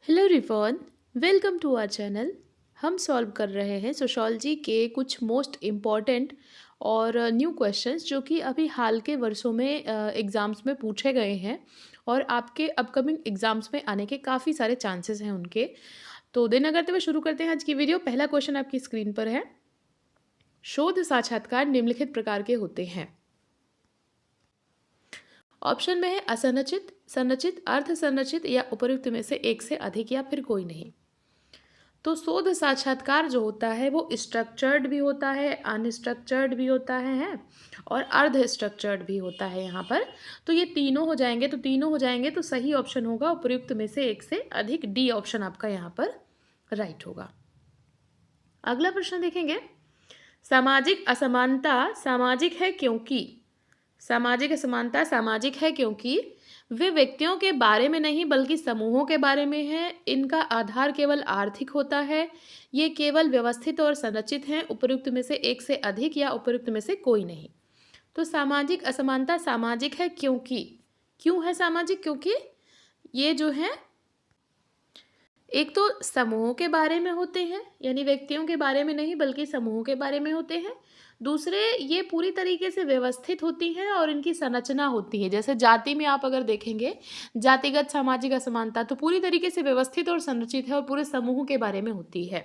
Hello रिवॉन, welcome to our channel. हम solve कर रहे हैं सोशोलॉजी के कुछ मोस्ट इम्पॉर्टेंट और न्यू क्वेश्चंस जो कि अभी हाल के वर्षों में एग्ज़ाम्स में पूछे गए हैं और आपके अपकमिंग एग्ज़ाम्स में आने के काफ़ी सारे चांसेस हैं उनके। तो देर न करते हुए शुरू करते हैं आज की वीडियो। पहला क्वेश्चन आपकी स्क्रीन पर है, शोध साक्षात्कार निम्नलिखित प्रकार के होते हैं। ऑप्शन में है असंरचित, संरचित, अर्ध संरचित या उपर्युक्त में से एक से अधिक या फिर कोई नहीं। तो शोध साक्षात्कार जो होता है वो स्ट्रक्चर्ड भी होता है, अनस्ट्रक्चर्ड भी होता है और अर्ध स्ट्रक्चर्ड भी होता है यहाँ पर। तो ये तीनों हो जाएंगे, तो सही ऑप्शन होगा उपर्युक्त में से एक से अधिक, डी ऑप्शन आपका यहाँ पर राइट होगा। अगला प्रश्न देखेंगे, सामाजिक असमानता सामाजिक है क्योंकि, सामाजिक असमानता सामाजिक है क्योंकि वे व्यक्तियों के बारे में नहीं बल्कि समूहों के बारे में है। इनका आधार केवल आर्थिक होता है। ये केवल व्यवस्थित और संरचित हैं। उपर्युक्त में से एक से अधिक या उपर्युक्त में से कोई नहीं। तो सामाजिक असमानता सामाजिक है क्योंकि, क्यों है सामाजिक? क्योंकि ये जो है एक तो समूहों के बारे में होते हैं, यानी व्यक्तियों के बारे में नहीं बल्कि समूहों के बारे में होते हैं। दूसरे, ये पूरी तरीके से व्यवस्थित होती हैं और इनकी संरचना होती है। जैसे जाति में आप अगर देखेंगे जातिगत सामाजिक असमानता, तो पूरी तरीके से व्यवस्थित और संरचित है और पूरे समूह के बारे में होती है।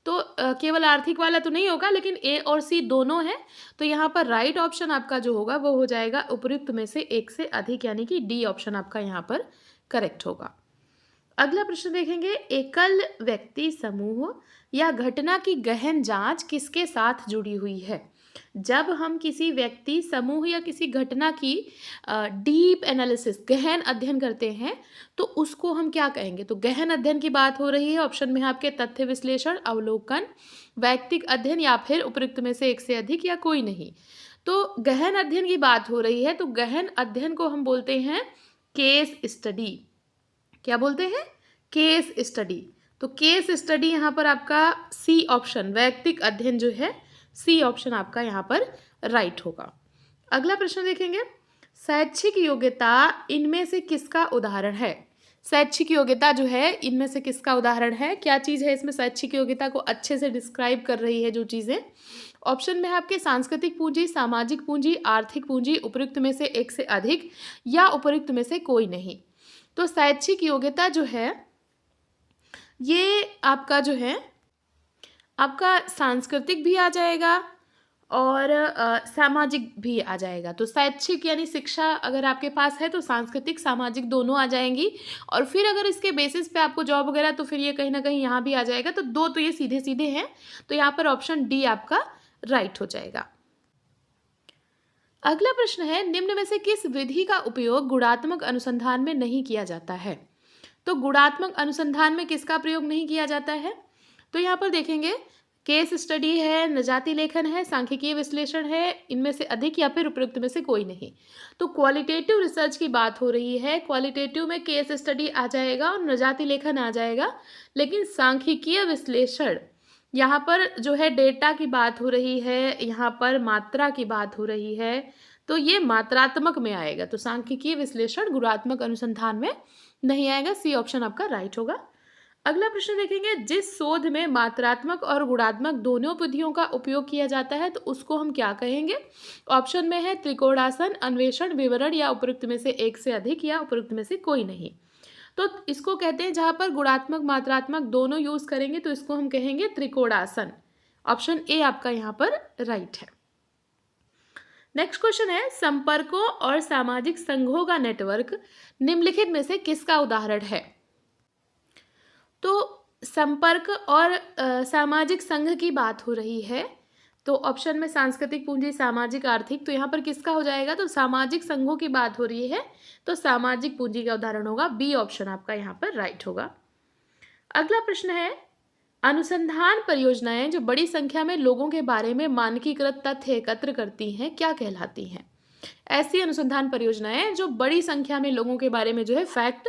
तो केवल आर्थिक वाला तो नहीं होगा, लेकिन ए और सी दोनों है। तो यहाँ पर राइट ऑप्शन आपका जो होगा वो हो जाएगा उपर्युक्त में से एक से अधिक, यानी कि डी ऑप्शन आपका यहाँ पर करेक्ट होगा। अगला प्रश्न देखेंगे, एकल व्यक्ति, समूह या घटना की गहन जांच किसके साथ जुड़ी हुई है? जब हम किसी व्यक्ति, समूह या किसी घटना की डीप एनालिसिस, गहन अध्ययन करते हैं तो उसको हम क्या कहेंगे? तो गहन अध्ययन की बात हो रही है। ऑप्शन में है आपके तथ्य विश्लेषण, अवलोकन, वैयक्तिक अध्ययन या फिर उपर्युक्त में से एक से अधिक या कोई नहीं। तो गहन अध्ययन की बात हो रही है, तो गहन अध्ययन को हम बोलते हैं केस स्टडी। क्या बोलते हैं? Case study. तो केस स्टडी यहाँ पर आपका सी ऑप्शन, वैयक्तिक अध्ययन जो है, सी ऑप्शन आपका यहाँ पर राइट होगा। अगला प्रश्न देखेंगे, शैक्षिक योग्यता इनमें से किसका उदाहरण है? शैक्षिक योग्यता जो है इनमें से किसका उदाहरण है? क्या चीज़ है इसमें शैक्षिक योग्यता को अच्छे से डिस्क्राइब कर रही है जो चीज़ें? ऑप्शन में है आपके सांस्कृतिक पूंजी, सामाजिक पूंजी, आर्थिक पूंजी, उपर्युक्त में से एक से अधिक या उपर्युक्त में से कोई नहीं। तो शैक्षिक योग्यता जो है ये आपका जो है आपका सांस्कृतिक भी आ जाएगा और सामाजिक भी आ जाएगा। तो शैक्षिक यानी शिक्षा अगर आपके पास है तो सांस्कृतिक सामाजिक दोनों आ जाएंगी, और फिर अगर इसके बेसिस पे आपको जॉब वगैरह तो फिर ये कहीं ना कहीं यहाँ भी आ जाएगा। तो दो तो ये सीधे सीधे हैं, तो यहाँ पर ऑप्शन डी आपका राइट हो जाएगा। अगला प्रश्न है, निम्न में से किस विधि का उपयोग गुणात्मक अनुसंधान में नहीं किया जाता है? तो गुणात्मक अनुसंधान में किसका प्रयोग नहीं किया जाता है? तो यहाँ पर देखेंगे केस स्टडी है, नजाति लेखन है, सांख्यिकीय विश्लेषण है, इनमें से अधिक या फिर उपयुक्त में से कोई नहीं। तो क्वालिटेटिव रिसर्च की बात हो रही है। क्वालिटेटिव में केस स्टडी आ जाएगा और नजाति लेखन आ जाएगा, लेकिन सांख्यिकीय विश्लेषण यहाँ पर जो है डेटा की बात हो रही है, यहाँ पर मात्रा की बात हो रही है, तो ये मात्रात्मक में आएगा। तो सांख्यिकीय विश्लेषण गुणात्मक अनुसंधान में नहीं आएगा, सी ऑप्शन आपका राइट होगा। अगला प्रश्न देखेंगे, जिस शोध में मात्रात्मक और गुणात्मक दोनों विधियों का उपयोग किया जाता है तो उसको हम क्या कहेंगे? ऑप्शन में है त्रिकोणासन, अन्वेषण, विवरण या उपयुक्त में से एक से अधिक या उपयुक्त में से कोई नहीं। तो इसको कहते हैं जहां पर गुणात्मक मात्रात्मक दोनों यूज करेंगे तो इसको हम कहेंगे त्रिकोणासन। ऑप्शन ए आपका यहाँ पर राइट है। नेक्स्ट क्वेश्चन है, संपर्कों और सामाजिक संघों का नेटवर्क निम्नलिखित में से किसका उदाहरण है? तो संपर्क और सामाजिक संघ की बात हो रही है। तो ऑप्शन में सांस्कृतिक पूंजी, सामाजिक, आर्थिक, तो यहाँ पर किसका हो जाएगा? तो सामाजिक संघों की बात हो रही है, तो सामाजिक पूंजी का उदाहरण होगा, बी ऑप्शन आपका यहाँ पर राइट होगा। अगला प्रश्न है, अनुसंधान परियोजनाएं जो बड़ी संख्या में लोगों के बारे में मानकीकृत तथ्य एकत्र करती हैं क्या कहलाती हैं? ऐसी अनुसंधान परियोजनाएं जो बड़ी संख्या में लोगों के बारे में जो है फैक्ट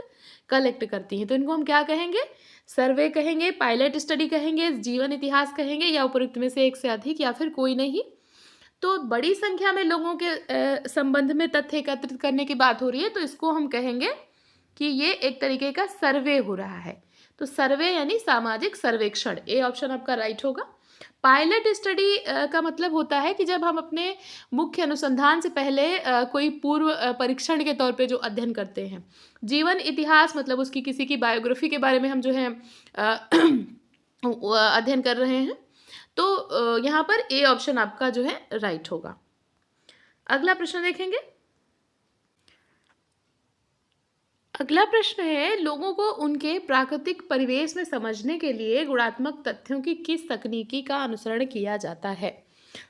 कलेक्ट करती हैं, तो इनको हम क्या कहेंगे? सर्वे कहेंगे, पायलट स्टडी कहेंगे, जीवन इतिहास कहेंगे या उपयुक्त में से एक से अधिक या फिर कोई नहीं। तो बड़ी संख्या में लोगों के संबंध में तथ्य एकत्रित करने की बात हो रही है, तो इसको हम कहेंगे कि ये एक तरीके का सर्वे हो रहा है। तो सर्वे यानी सामाजिक सर्वेक्षण, ए ऑप्शन आपका राइट होगा। पायलट स्टडी का मतलब होता है कि जब हम अपने मुख्य अनुसंधान से पहले कोई पूर्व परीक्षण के तौर पे जो अध्ययन करते हैं। जीवन इतिहास मतलब उसकी किसी की बायोग्राफी के बारे में हम जो है अध्ययन कर रहे हैं। तो यहाँ पर ए ऑप्शन आपका जो है राइट होगा। अगला प्रश्न देखेंगे। अगला प्रश्न है, लोगों को उनके प्राकृतिक परिवेश में समझने के लिए गुणात्मक तथ्यों की किस तकनीकी का अनुसरण किया जाता है?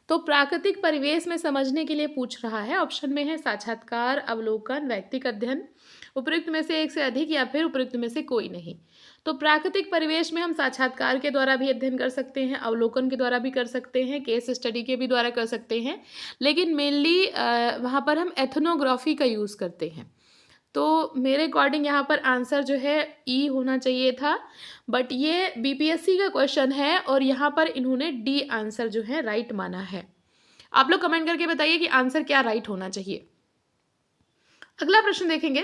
तो प्राकृतिक परिवेश में समझने के लिए पूछ रहा है। ऑप्शन में है साक्षात्कार, अवलोकन, वैयक्तिक अध्ययन, उपयुक्त में से एक से अधिक या फिर उपयुक्त में से कोई नहीं। तो प्राकृतिक परिवेश में हम साक्षात्कार के द्वारा भी अध्ययन कर सकते हैं, अवलोकन के द्वारा भी कर सकते हैं, केस स्टडी के भी द्वारा कर सकते हैं, लेकिन मेनली वहाँ पर हम एथनोग्राफी का यूज़ करते हैं। तो मेरे अकॉर्डिंग यहाँ पर आंसर जो है ई होना चाहिए था, बट ये बीपीएससी का क्वेश्चन है और यहाँ पर इन्होंने डी आंसर जो है राइट माना है। आप लोग कमेंट करके बताइए कि आंसर क्या राइट होना चाहिए। अगला प्रश्न देखेंगे।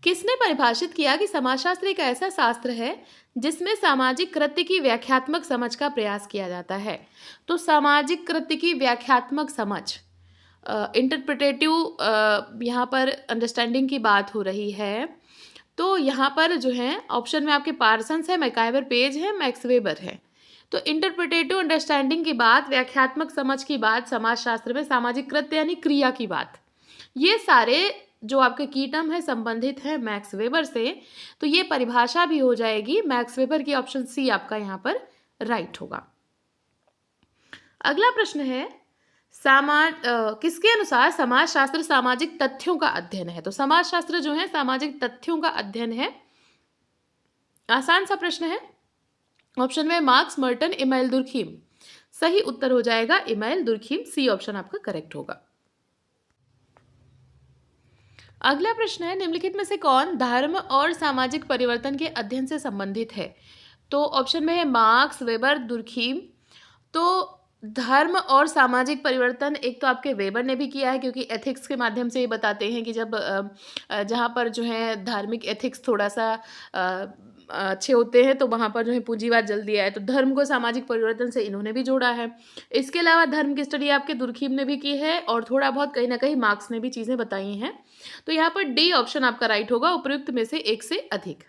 किसने परिभाषित किया कि समाजशास्त्र एक ऐसा शास्त्र है जिसमें सामाजिक कृत्य की व्याख्यात्मक समझ का प्रयास किया जाता है? तो सामाजिक कृत्य की व्याख्यात्मक समझ, इंटरप्रिटेटिव यहाँ पर अंडरस्टैंडिंग की बात हो रही है। तो यहाँ पर जो है ऑप्शन में आपके पार्सन्स है, मैकाइवर पेज है, मैक्स वेबर है। तो इंटरप्रिटेटिव अंडरस्टैंडिंग की बात, व्याख्यात्मक समझ की बात, समाजशास्त्र में सामाजिक कृत्य यानी क्रिया की बात, ये सारे जो आपके की टर्म है संबंधित है मैक्स वेबर से। तो ये परिभाषा भी हो जाएगी मैक्स वेबर की। ऑप्शन सी आपका यहाँ पर राइट होगा। अगला प्रश्न है, किसके अनुसार समाजशास्त्र सामाजिक तथ्यों का अध्ययन है? तो समाजशास्त्र जो है सामाजिक तथ्यों का अध्ययन है। आसान सा प्रश्न है। ऑप्शन में मार्क्स, मर्टन, इमाइल दुर्खीम। सही उत्तर हो जाएगा इमाइल दुर्खीम, सी ऑप्शन आपका करेक्ट होगा। अगला प्रश्न है, निम्नलिखित में से कौन धर्म और सामाजिक परिवर्तन के अध्ययन से संबंधित है? तो ऑप्शन में है मार्क्स, वेबर, दुर्खीम। तो धर्म और सामाजिक परिवर्तन एक तो आपके वेबर ने भी किया है, क्योंकि एथिक्स के माध्यम से ये बताते हैं कि जब जहाँ पर जो है धार्मिक एथिक्स थोड़ा सा अच्छे होते हैं तो वहाँ पर जो है पूंजीवाद जल्दी आए। तो धर्म को सामाजिक परिवर्तन से इन्होंने भी जोड़ा है। इसके अलावा धर्म की स्टडी आपके दुर्खीम ने भी की है और थोड़ा बहुत कहीं ना कहीं मार्क्स ने भी चीज़ें बताई हैं। तो यहाँ पर डी ऑप्शन आपका राइट होगा, उपयुक्त में से एक से अधिक।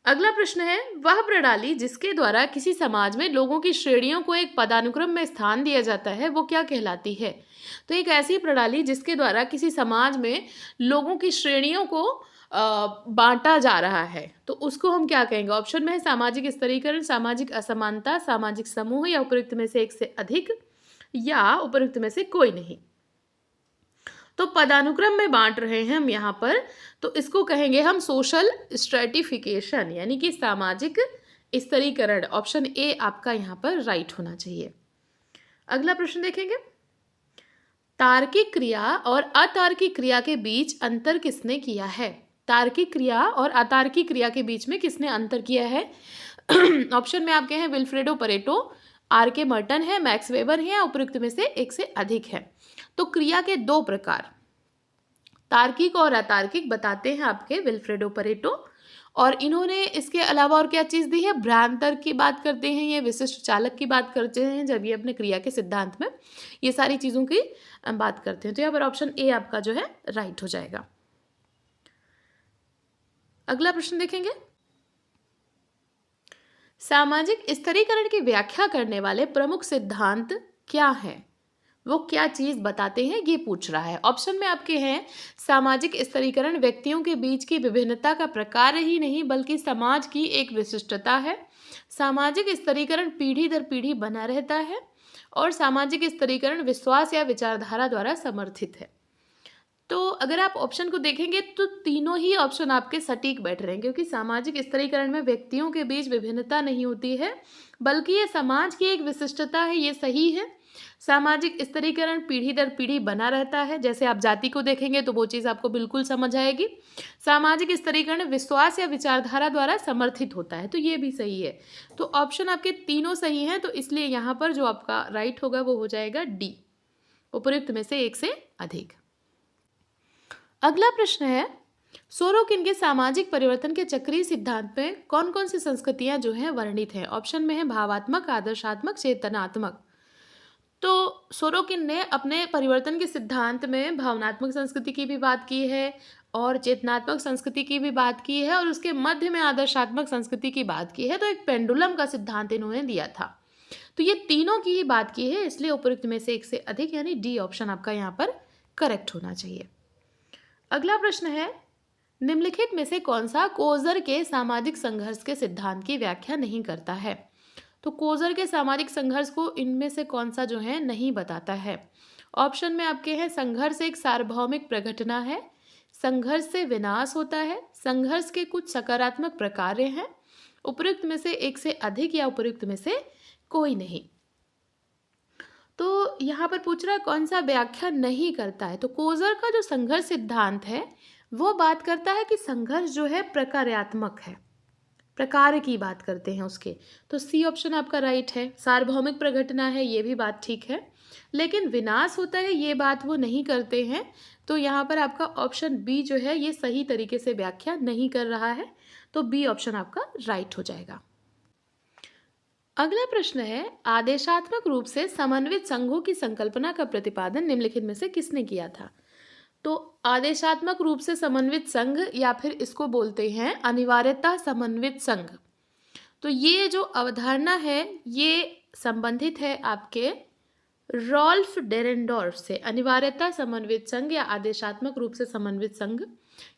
अगला प्रश्न है, वह प्रणाली जिसके द्वारा किसी समाज में लोगों की श्रेणियों को एक पदानुक्रम में स्थान दिया जाता है वो क्या कहलाती है? तो एक ऐसी प्रणाली जिसके द्वारा किसी समाज में लोगों की श्रेणियों को बांटा जा रहा है तो उसको हम क्या कहेंगे? ऑप्शन में है सामाजिक स्तरीकरण, सामाजिक असमानता, सामाजिक समूह, या उपयुक्त में से एक से अधिक, या उपयुक्त में से कोई नहीं। तो पदानुक्रम में बांट रहे हैं हम यहाँ पर, तो इसको कहेंगे हम सोशल स्ट्रेटिफिकेशन यानी कि सामाजिक स्तरीकरण। ऑप्शन ए आपका यहाँ पर राइट होना चाहिए। अगला प्रश्न देखेंगे, तार्किक क्रिया और अतार्किक क्रिया के बीच अंतर किसने किया है? तार्किक क्रिया और अतार्किक क्रिया के बीच में किसने अंतर किया है? ऑप्शन में आपके हैं विल्फ्रेडो परेटो, आर के मर्टन है, मैक्स वेबर है, या उपयुक्त में से एक से अधिक है। तो क्रिया के दो प्रकार, तार्किक और अतार्किक, बताते हैं आपके विल्फ्रेडो परेटो। और इन्होंने इसके अलावा और क्या चीज़ दी है? भ्रांतर की बात करते हैं, ये विशिष्ट चालक की बात करते हैं जब ये अपने क्रिया के सिद्धांत में ये सारी चीज़ों की बात करते हैं। तो यहाँ पर ऑप्शन ए आपका जो है राइट हो जाएगा। अगला प्रश्न देखेंगे, सामाजिक स्तरीकरण की व्याख्या करने वाले प्रमुख सिद्धांत क्या हैं? वो क्या चीज़ बताते हैं ये पूछ रहा है। ऑप्शन में आपके हैं सामाजिक स्तरीकरण व्यक्तियों के बीच की विभिन्नता का प्रकार ही नहीं बल्कि समाज की एक विशिष्टता है, सामाजिक स्तरीकरण पीढ़ी दर पीढ़ी बना रहता है, और सामाजिक स्तरीकरण विश्वास या विचारधारा द्वारा समर्थित है। तो अगर आप ऑप्शन को देखेंगे तो तीनों ही ऑप्शन आपके सटीक बैठ रहे हैं, क्योंकि सामाजिक स्तरीकरण में व्यक्तियों के बीच विभिन्नता नहीं होती है बल्कि ये समाज की एक विशिष्टता है, ये सही है। सामाजिक स्तरीकरण पीढ़ी दर पीढ़ी बना रहता है, जैसे आप जाति को देखेंगे तो वो चीज़ आपको बिल्कुल समझ आएगी। सामाजिक स्तरीकरण विश्वास या विचारधारा द्वारा समर्थित होता है, तो ये भी सही है। तो ऑप्शन आपके तीनों सही हैं, तो इसलिए यहाँ पर जो आपका राइट होगा वो हो जाएगा डी, उपयुक्त में से एक से अधिक। अगला प्रश्न है, सोरोकिन के सामाजिक परिवर्तन के चक्रीय सिद्धांत में कौन कौन सी संस्कृतियां जो हैं वर्णित हैं? ऑप्शन में है भावात्मक, आदर्शात्मक, चेतनात्मक। तो सोरोकिन ने अपने परिवर्तन के सिद्धांत में भावनात्मक संस्कृति की भी बात की है और चेतनात्मक संस्कृति की भी बात की है और उसके मध्य में आदर्शात्मक संस्कृति की बात की है। तो एक पेंडुलम का सिद्धांत इन्होंने दिया था। तो ये तीनों की ही बात की है, इसलिए उपयुक्त में से एक से अधिक यानी डी ऑप्शन आपका यहाँ पर करेक्ट होना चाहिए। अगला प्रश्न है, निम्नलिखित में से कौन सा कोज़र के सामाजिक संघर्ष के सिद्धांत की व्याख्या नहीं करता है? तो कोज़र के सामाजिक संघर्ष को इनमें से कौन सा जो है नहीं बताता है? ऑप्शन में आपके हैं, संघर्ष एक सार्वभौमिक प्रघटना है, संघर्ष से विनाश होता है, संघर्ष के कुछ सकारात्मक प्रकार हैं, उपयुक्त में से एक से अधिक या उपयुक्त में से कोई नहीं। तो यहाँ पर पूछ रहा है कौन सा व्याख्या नहीं करता है। तो कोज़र का जो संघर्ष सिद्धांत है वो बात करता है कि संघर्ष जो है प्रकार्यात्मक है, प्रकार की बात करते हैं उसके। तो सी ऑप्शन आपका राइट है। सार्वभौमिक प्रघटना है, ये भी बात ठीक है, लेकिन विनाश होता है ये बात वो नहीं करते हैं। तो यहाँ पर आपका ऑप्शन बी जो है ये सही तरीके से व्याख्या नहीं कर रहा है, तो बी ऑप्शन आपका राइट हो जाएगा। अगला प्रश्न है, आदेशात्मक रूप से समन्वित संघों की संकल्पना का प्रतिपादन निम्नलिखित में से किसने किया था? तो आदेशात्मक रूप से समन्वित संघ या फिर इसको बोलते हैं अनिवार्यता समन्वित संघ। तो ये जो अवधारणा है ये संबंधित है आपके रॉल्फ डेरेनडॉर्फ से। अनिवार्यता समन्वित संघ या आदेशात्मक रूप से समन्वित संघ,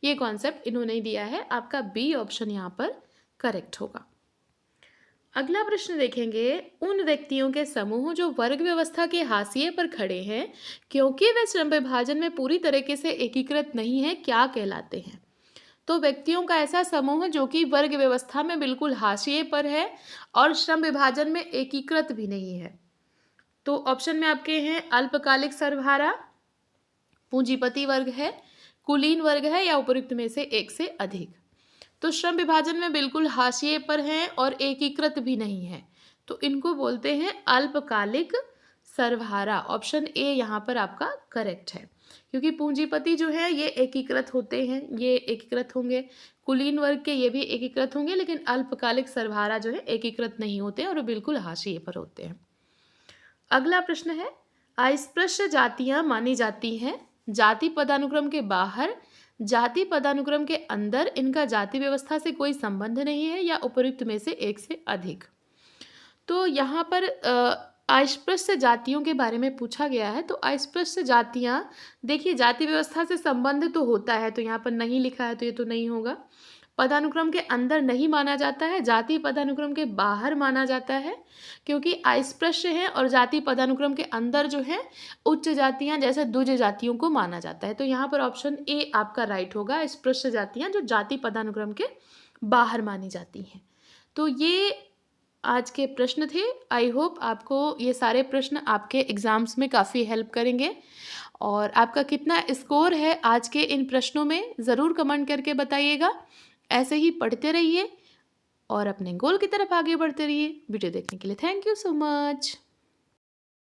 ये कॉन्सेप्ट इन्होंने दिया है। आपका बी ऑप्शन यहाँ पर करेक्ट होगा। अगला प्रश्न देखेंगे, उन व्यक्तियों के समूह जो वर्ग व्यवस्था के हाशिए पर खड़े हैं क्योंकि वे श्रम विभाजन में पूरी तरीके से एकीकृत नहीं है, क्या कहलाते हैं? तो व्यक्तियों का ऐसा समूह जो कि वर्ग व्यवस्था में बिल्कुल हाशिए पर है और श्रम विभाजन में एकीकृत भी नहीं है। तो ऑप्शन में आपके हैं अल्पकालिक सर्वहारा, पूंजीपति वर्ग है, कुलीन वर्ग है या उपयुक्त में से एक से अधिक। तो श्रम विभाजन में बिल्कुल हाशिए पर हैं और एकीकृत भी नहीं है, तो इनको बोलते हैं अल्पकालिक सर्वहारा। ऑप्शन ए यहाँ पर आपका करेक्ट है, क्योंकि पूंजीपति जो है ये एकीकृत होते हैं, ये एकीकृत होंगे, कुलीन वर्ग के ये भी एकीकृत होंगे, लेकिन अल्पकालिक सर्वहारा जो है एकीकृत नहीं होते और बिल्कुल हाशिए पर होते हैं। अगला प्रश्न है, अस्पृश्य जातियां मानी जाती हैं जाति पदानुक्रम के बाहर, जाति पदानुक्रम के अंदर इनका जाति व्यवस्था से कोई संबंध नहीं है या उपयुक्त में से एक से अधिक। तो यहाँ पर अस्पृश्य जातियों के बारे में पूछा गया है। तो अस्पृश्य जातियाँ, देखिए जाति व्यवस्था से संबंध तो होता है, तो यहाँ पर नहीं लिखा है तो ये तो नहीं होगा। पदानुक्रम के अंदर नहीं माना जाता है, जाति पदानुक्रम के बाहर माना जाता है, क्योंकि अस्पृश्य है और जाति पदानुक्रम के अंदर जो है उच्च जातियां जैसे द्विज जातियों को माना जाता है। तो यहाँ पर ऑप्शन ए आपका राइट होगा, अस्पृश्य जातियां जो जाति पदानुक्रम के बाहर मानी जाती हैं। तो ये आज के प्रश्न थे। आई होप आपको ये सारे प्रश्न आपके एग्जाम्स में काफ़ी हेल्प करेंगे। और आपका कितना स्कोर है आज के इन प्रश्नों में ज़रूर कमेंट करके बताइएगा। ऐसे ही पढ़ते रहिए और अपने गोल की तरफ आगे बढ़ते रहिए। वीडियो देखने के लिए थैंक यू सो मच।